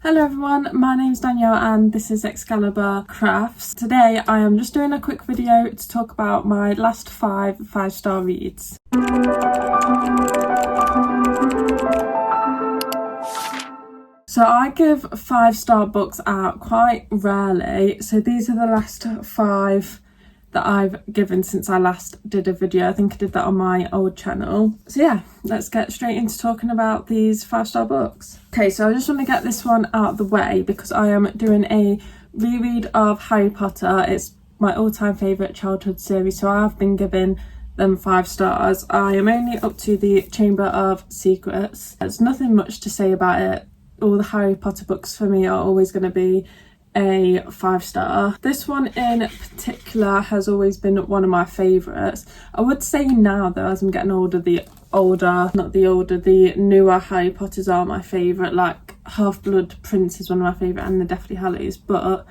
Hello everyone, my name's Thankyou and this is Excalibur Crafts. Today I am just doing a quick video to talk about my last five-star reads. So I give 5-star books out quite rarely, so these are the last 5 that I've given since I last did a video. I think I did that on my old channel. So yeah, let's get straight into talking about these 5-star books. Okay, so I just want to get this one out of the way because I am doing a reread of Harry Potter. It's my all-time favourite childhood series, so I've been giving them 5 stars. I am only up to the Chamber of Secrets. There's nothing much to say about it. All the Harry Potter books for me are always going to be a 5-star. This one in particular has always been one of my favourites. I would say now though, as I'm getting older, the newer Harry Potters are my favourite. Like Half-Blood Prince is one of my favourite and the Deathly Hallows, but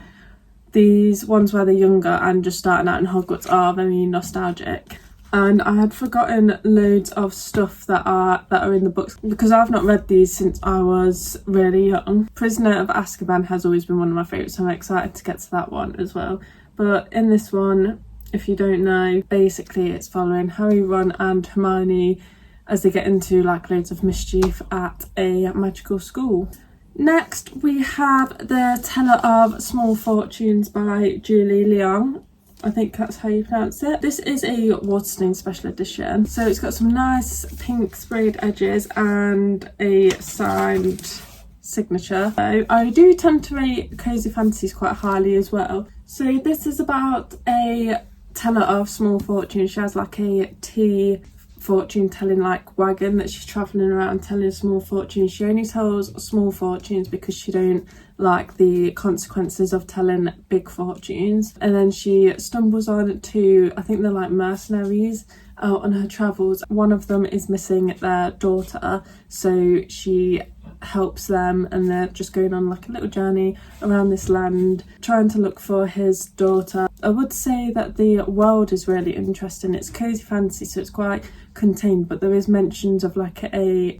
these ones where they're younger and just starting out in Hogwarts are very nostalgic. And I had forgotten loads of stuff that are in the books because I've not read these since I was really young. Prisoner of Azkaban has always been one of my favourites, so I'm excited to get to that one as well. But in this one, if you don't know, basically it's following Harry, Ron and Hermione as they get into like loads of mischief at a magical school. Next we have The Teller of Small Fortunes by Julie Leong. I think that's how you pronounce it. This is a Waterstones special edition. So it's got some nice pink sprayed edges and a signed signature. So I do tend to rate cozy fantasies quite highly as well. So this is about a teller of small fortunes. She has like a tea fortune telling like wagon that she's travelling around telling small fortunes. She only tells small fortunes because she don't like the consequences of telling big fortunes, and then she stumbles on to, I think they're like mercenaries out on her travels. One of them is missing their daughter, so she helps them and they're just going on like a little journey around this land trying to look for his daughter. I would say that the world is really interesting. It's cozy fantasy, so it's quite contained, but there is mentions of like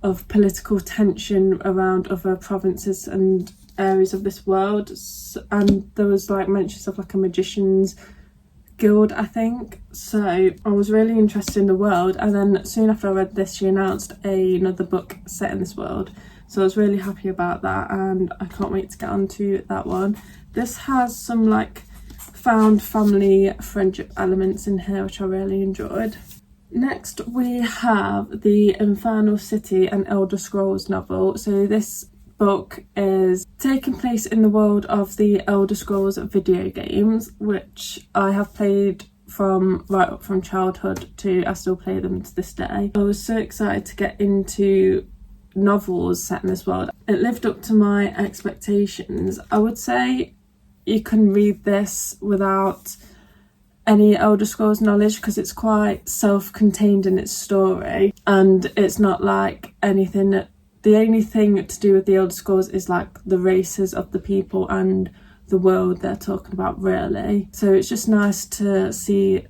of political tension around other provinces and areas of this world, and there was like mentions of like a magician's guild, I think. So I was really interested in the world, and then soon after I read this she announced another book set in this world, so I was really happy about that and I can't wait to get onto that one. This has some like found family friendship elements in here which I really enjoyed. Next we have The Infernal City, an Elder Scrolls novel. So this book is taking place in the world of the Elder Scrolls video games, which I have played from right up from childhood to I still play them to this day. I was so excited to get into novels set in this world. It lived up to my expectations. I would say you can read this without any Elder Scrolls knowledge because it's quite self-contained in its story, and it's not like anything that the only thing to do with the Elder Scrolls is like the races of the people and the world they're talking about, really. So it's just nice to see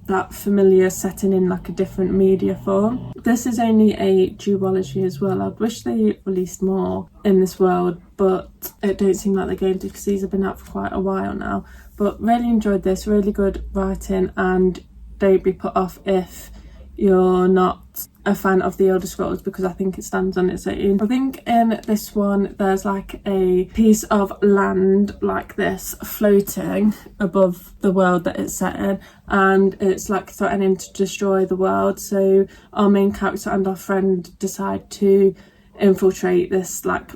that familiar setting in like a different media form. This is only a duology as well. I'd wish they released more in this world, but it don't seem like they're going to because these have been out for quite a while now. But really enjoyed this, really good writing, and don't be put off if you're not a fan of the Elder Scrolls because I think it stands on its own. I think in this one there's like a piece of land like this floating above the world that it's set in, and it's like threatening to destroy the world. So our main character and our friend decide to infiltrate this like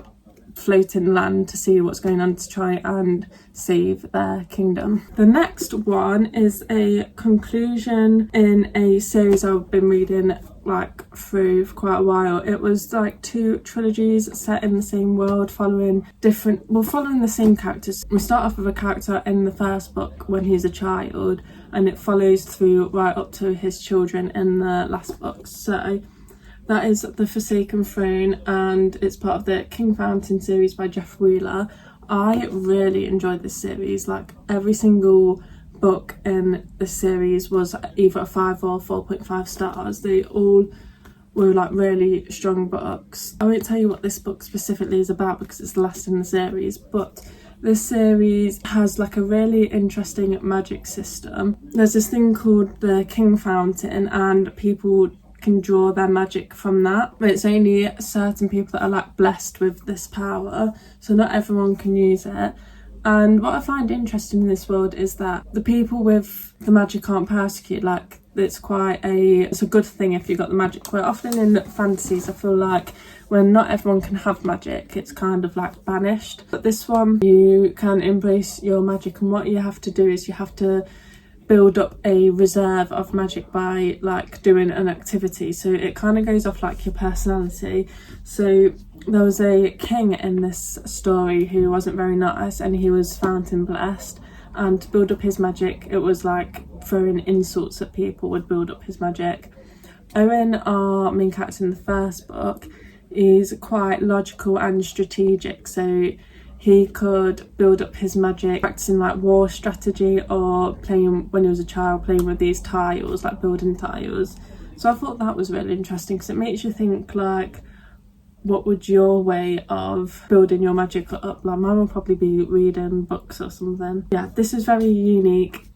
floating land to see what's going on to try and save their kingdom. The next one is a conclusion in a series I've been reading like through for quite a while. It was like 2 trilogies set in the same world following the same characters. We start off with a character in the first book when he's a child, and it follows through right up to his children in the last book. So that is The Forsaken Throne, and it's part of the King Fountain series by Jeff Wheeler. I really enjoyed this series. Like every single book in the series was either a 5 or 4.5 stars. They all were like really strong books. I won't tell you what this book specifically is about because it's the last in the series, but this series has like a really interesting magic system. There's this thing called the King Fountain, and people can draw their magic from that, but it's only certain people that are like blessed with this power, so not everyone can use it. And what I find interesting in this world is that the people with the magic aren't persecuted. Like, it's a good thing if you got the magic. Quite often in fantasies I feel like when not everyone can have magic, it's kind of like banished, but this one you can embrace your magic, and what you have to do is you have to build up a reserve of magic by like doing an activity. So it kind of goes off like your personality. So there was a king in this story who wasn't very nice, and he was fountain blessed, and to build up his magic it was like throwing insults at people would build up his magic. Owen, our main character in the first book, is quite logical and strategic, so he could build up his magic practicing like war strategy, or playing when he was a child, playing with these tiles, like building tiles. So I thought that was really interesting because it makes you think like, what would your way of building your magic up? Like mine would probably be reading books or something. Yeah, this is very unique.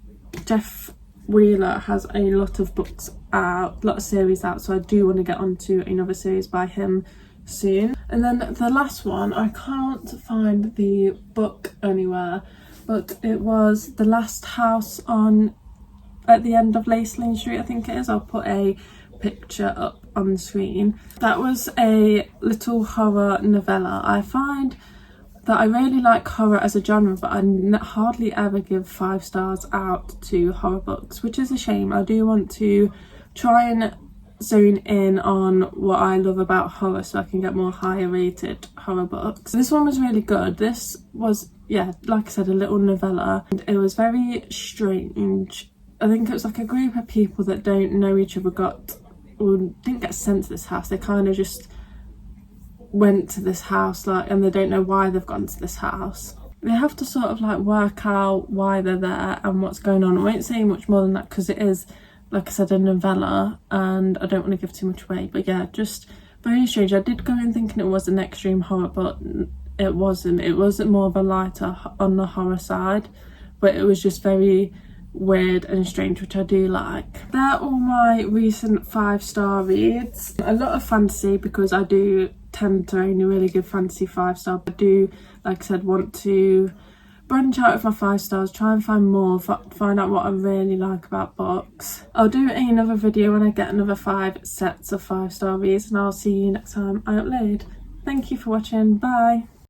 Jeff Wheeler has a lot of books out, a lot of series out, so I do want to get onto another series by him soon. And then the last one, I can't find the book anywhere, but it was The Last House on at the End of Lace Lane Street, I think it is. I'll put a picture up on the screen. That was a little horror novella. I find that I really like horror as a genre, but I hardly ever give 5 stars out to horror books, which is a shame. I do want to try and zone in on what I love about horror so I can get more higher rated horror books. This one was really good. This was, yeah, like I said, a little novella, and it was very strange. I think it was like a group of people that don't know each other didn't get sent to this house. They kind of just went to this house, like, and they don't know why they've gone to this house. They have to sort of like work out why they're there and what's going on. I won't say much more than that because it is, like I said, a novella and I don't want to give too much away. But yeah, just very strange. I did go in thinking it was an extreme horror, but it wasn't. It wasn't more of a lighter on the horror side, but it was just very weird and strange, which I do like. They're all my recent 5-star reads. A lot of fantasy because I do tend to only really give fantasy 5-star. I do, like I said, want to branch out of my 5 stars, try and find more, find out what I really like about books. I'll do another video when I get another 5 sets of 5-star reads, and I'll see you next time I upload. Thank you for watching. Bye.